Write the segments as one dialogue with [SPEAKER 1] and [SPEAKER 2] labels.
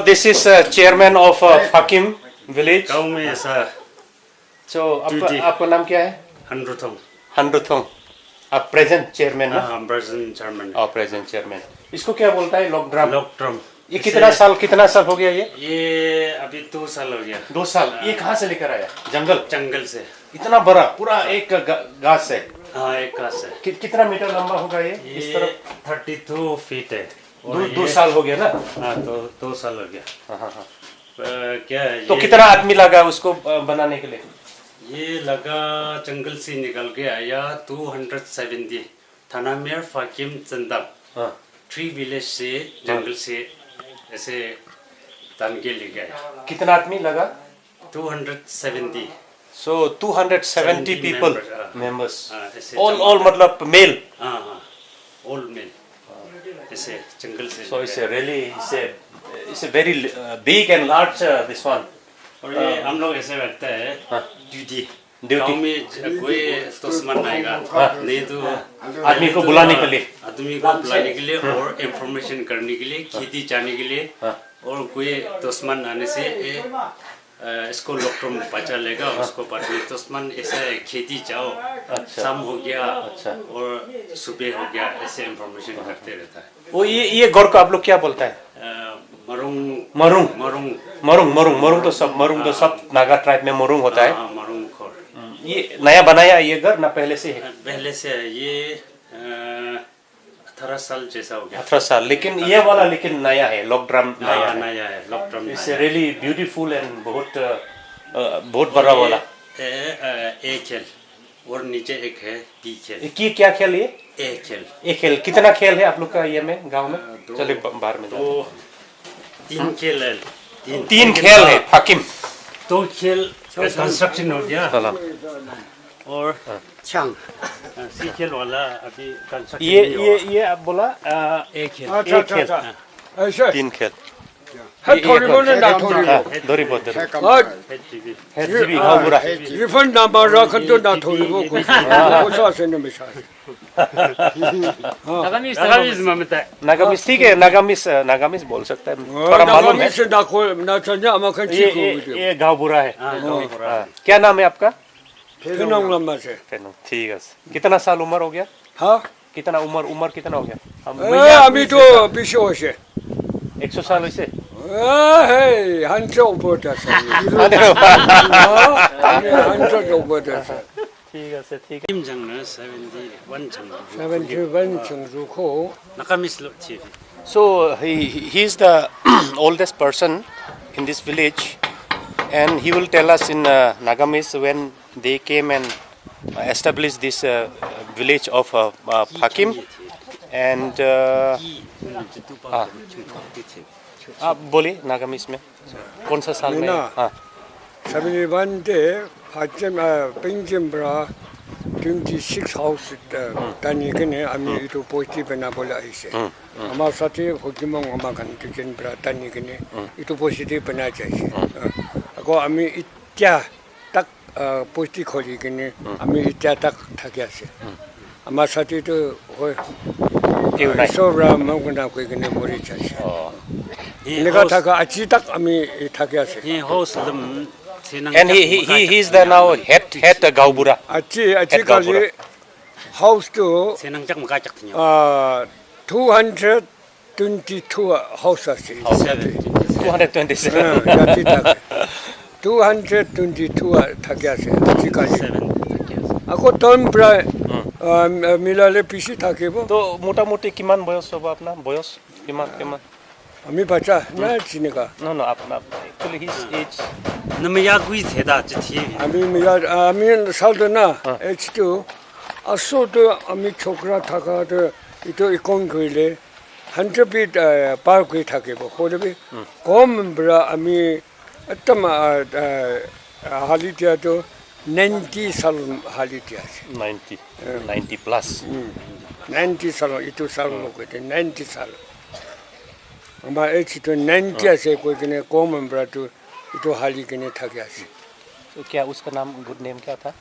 [SPEAKER 1] this is chairman of Fakim village.
[SPEAKER 2] गाँव में ऐसा
[SPEAKER 1] So आपका नाम क्या है? हंड्रुथोंग. आप प्रेजेंट चेयरमैन ना?
[SPEAKER 2] हाँ प्रेजेंट चेयरमैन.
[SPEAKER 1] Present chairman. इसको क्या बोलता है? लॉकड्रम. ये कितना साल हो गया ये?
[SPEAKER 2] ये अभी 2 साल हो गया.
[SPEAKER 1] 2 साल. ये कहाँ से लेकर आया?
[SPEAKER 2] जंगल से.
[SPEAKER 1] इतना बड़ा पूरा एक घास है.
[SPEAKER 2] हाँ एक घास है.
[SPEAKER 1] कितना मीटर लंबा होगा ये?
[SPEAKER 2] इस तरफ 32 फीट है.
[SPEAKER 1] 2 साल हो गया ना?
[SPEAKER 2] हाँ तो 2 साल हो गया.
[SPEAKER 1] हाँ.
[SPEAKER 2] क्या है?
[SPEAKER 1] तो कितना आदमी लगा उसको बनाने के लिए?
[SPEAKER 2] ये लगा जंगल से निकल के आया 270. थानामेर फाकिम चंदंग 3 विलेज से जंगल से ऐसे तन के ले गया.
[SPEAKER 1] कितना आदमी लगा?
[SPEAKER 2] 270.
[SPEAKER 1] So 270 people members.
[SPEAKER 2] all
[SPEAKER 1] मतलब मेल.
[SPEAKER 2] हाँ all मेल. ऐसे जंगल से.
[SPEAKER 1] So it's a very big and large this one.
[SPEAKER 2] और ये हम लोग ऐसे करते हैं ड्यूटी. गाँव में कोई दुश्मन आएगा नहीं तो
[SPEAKER 1] आदमी को बुलाने के लिए
[SPEAKER 2] और इंफॉर्मेशन करने के लिए, खेती जाने के लिए. और कोई दुश्मन आने से इसको लॉकडाउन बचा लेगा. उसको बाद में दुश्मन ऐसा खेती जाओ शाम हो गया और सुबह हो गया ऐसे इंफॉर्मेशन करते रहता है.
[SPEAKER 1] वो ये गौर को आप लोग क्या बोलता है? मरुंग तो सब नागा ट्राइब में मरुंग होता है.
[SPEAKER 2] मरुंग खोर.
[SPEAKER 1] ये नया बनाया ये घर ना पहले से है?
[SPEAKER 2] पहले से है. ये 18 साल जैसा हो गया.
[SPEAKER 1] 18 साल. लेकिन ये वाला नया है. लॉकड्रम
[SPEAKER 2] नया है. लॉकड्रम
[SPEAKER 1] इट्स रियली ब्यूटीफुल एंड बहुत बड़ा वाला.
[SPEAKER 2] एक खेल और नीचे एक है टी खेल.
[SPEAKER 1] ये क्या खेल ये? एक खेल. कितना खेल है आप लोग का ये में गांव में? चलिए बाहर में.
[SPEAKER 2] 3 खेल है.
[SPEAKER 1] 3 खेल है. फाकिम
[SPEAKER 2] 2 खेल कंस्ट्रक्शन हो गया और सी खेल वाला अभी कंस्ट्रक्शन. ये
[SPEAKER 1] आप बोला
[SPEAKER 2] एक खेल.
[SPEAKER 1] 3 खेल. नागामिस ठीक है. नागामिस बोल सकता है. थोड़ा मालूम है. ये गाँव बुरा है. क्या नाम है आपका? ठीक है. कितना साल उम्र हो गया?
[SPEAKER 3] हाँ
[SPEAKER 1] कितना उम्र कितना हो गया?
[SPEAKER 3] अभी तो 20 वर्ष है.
[SPEAKER 1] 100 साल वैसे? ठीक है.
[SPEAKER 2] 71
[SPEAKER 1] So he is the oldest person in this village, and he will tell us in Nagamis when they came and established this village of Fakim. And आप बोलिए नागामिस में कौन सा साल में? हाँ
[SPEAKER 3] 71 때 빙진브라 26 house 다니기네 아미 또 포지티브 나볼라 있어. 아마 사티 호기몽 아마 간 빙진브라 다니기네 또 포지티브 나자 있어. 아고 아미 이자 딱 포지티브 거리기네 아미 이자 딱 타게하세. 아마 사티도 호 소라 먹는다 거기네 머리 자시. 내가 다가 아치 딱 아미 타게하세.
[SPEAKER 2] 이 호스
[SPEAKER 1] And he is the now head Gaubura.
[SPEAKER 3] 아치 가지 house to 222 houses.
[SPEAKER 1] 227.
[SPEAKER 3] 222 타게하세. 아치 가지. 아고 덤브라 मिलाले PC था के वो
[SPEAKER 1] तो मोटा मोटी किमान बयस सब अपना बयस किमान
[SPEAKER 3] हमें बचा ना चीने का
[SPEAKER 1] no अपना actually his age
[SPEAKER 2] नमया कोई थे दा जथी
[SPEAKER 3] हमें साल तो ना age तो असो तो हमें छोकरा था का तो इतो इकोन कोइले 100 feet पार कोई था के वो खोले भी कौम बड़ा हमें अतम हाली दिया तो 90 साल हाली दिया
[SPEAKER 1] 90 plus
[SPEAKER 3] 90 साल इतो साल लोग थे 90 साल हमारा एज तो 90 से कोई के ने कॉमन ब्रा तो इतो हाली के ने था क्या
[SPEAKER 1] तो क्या उसका नाम गुड नेम क्या था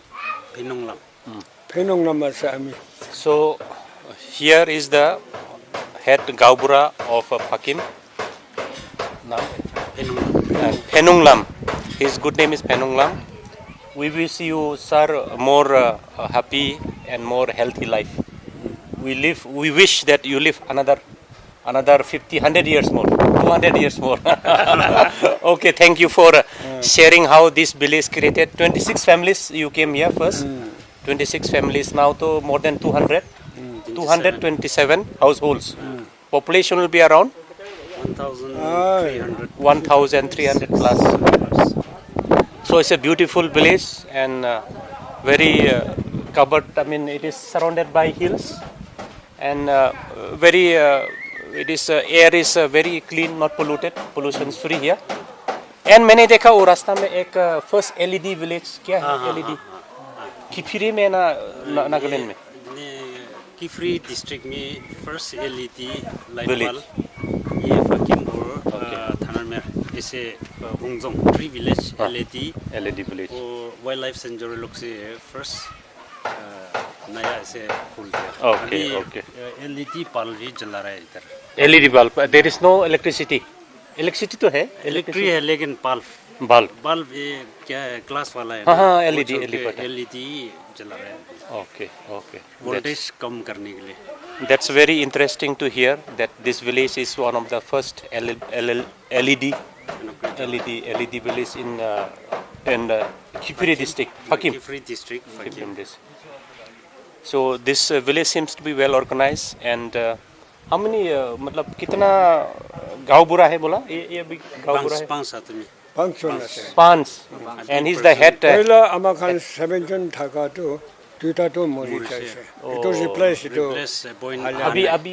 [SPEAKER 3] फेनोंगलाम से हमें
[SPEAKER 1] so here is the head Gaubura of Fakim नाम Phenung Lam. His good name is Phenung Lam. We wish you, sir, more happy and more healthy life. We wish that you live another 50, 100 years more, 200 years more. Okay, thank you for sharing how this village created. 26 families you came here first. 26 families now to more than 200. 227 households. Population will be around 1,300 plus. So it's a beautiful village and very covered. I mean, it is surrounded by hills and very. It is air is very clean, not polluted, pollution free here. And मैंने देखा वो रास्ता में एक first LED village क्या है LED? Kiphire में ना नागालैंड में.
[SPEAKER 2] Kiphire district में first LED light bulb ये Fakim और Thanamir ऐसे Hungzong 3 village LED
[SPEAKER 1] village.
[SPEAKER 2] और wildlife sanctuary लोग से first नया ऐसे खोल दिया.
[SPEAKER 1] Okay.
[SPEAKER 2] LED bulb भी जला रहा है इधर.
[SPEAKER 1] LED bulb. There is no electricity. Electricity तो है.
[SPEAKER 2] Electric है लेकिन bulb ये क्या है glass वाला है.
[SPEAKER 1] हाँ LED
[SPEAKER 2] जला रहा है.
[SPEAKER 1] Okay.
[SPEAKER 2] Voltage कम करने के लिए.
[SPEAKER 1] That's very interesting to hear that this village is one of the first LED village in Kiphire district, Fakim.
[SPEAKER 2] Kiphire district, Fakim.
[SPEAKER 1] So this village seems to be well organized and how many मतलब कितना गाँव बुरा है बोला ये अभी गाँव बुरा है 5 and he's the head.
[SPEAKER 3] पहला आमा खान 7 जन था तो दुटा तो मरी जाए तो रिप्लेस तो
[SPEAKER 1] अभी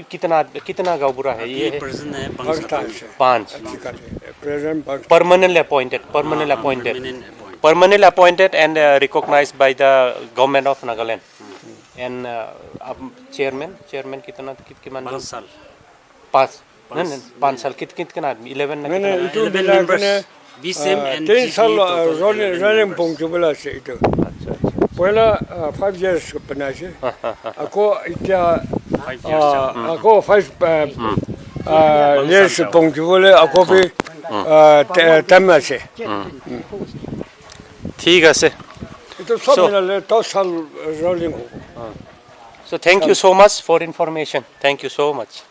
[SPEAKER 1] कितना गाँव बुरा है ये 5 permanently appointed and recognized by the government of Nagaland. And chairman कितना 5 साल कितना आदमी 11
[SPEAKER 2] members BCM and
[SPEAKER 3] 10 साल running पंक्ति बोला से इतो पहला 5 years बना से ako इतना ako 5 years पंक्ति बोले ako भी तमिल से
[SPEAKER 1] ठीक है से
[SPEAKER 3] इतो सब मिला 10 साल rolling हो.
[SPEAKER 1] So thank you so much for information. Thank you so much.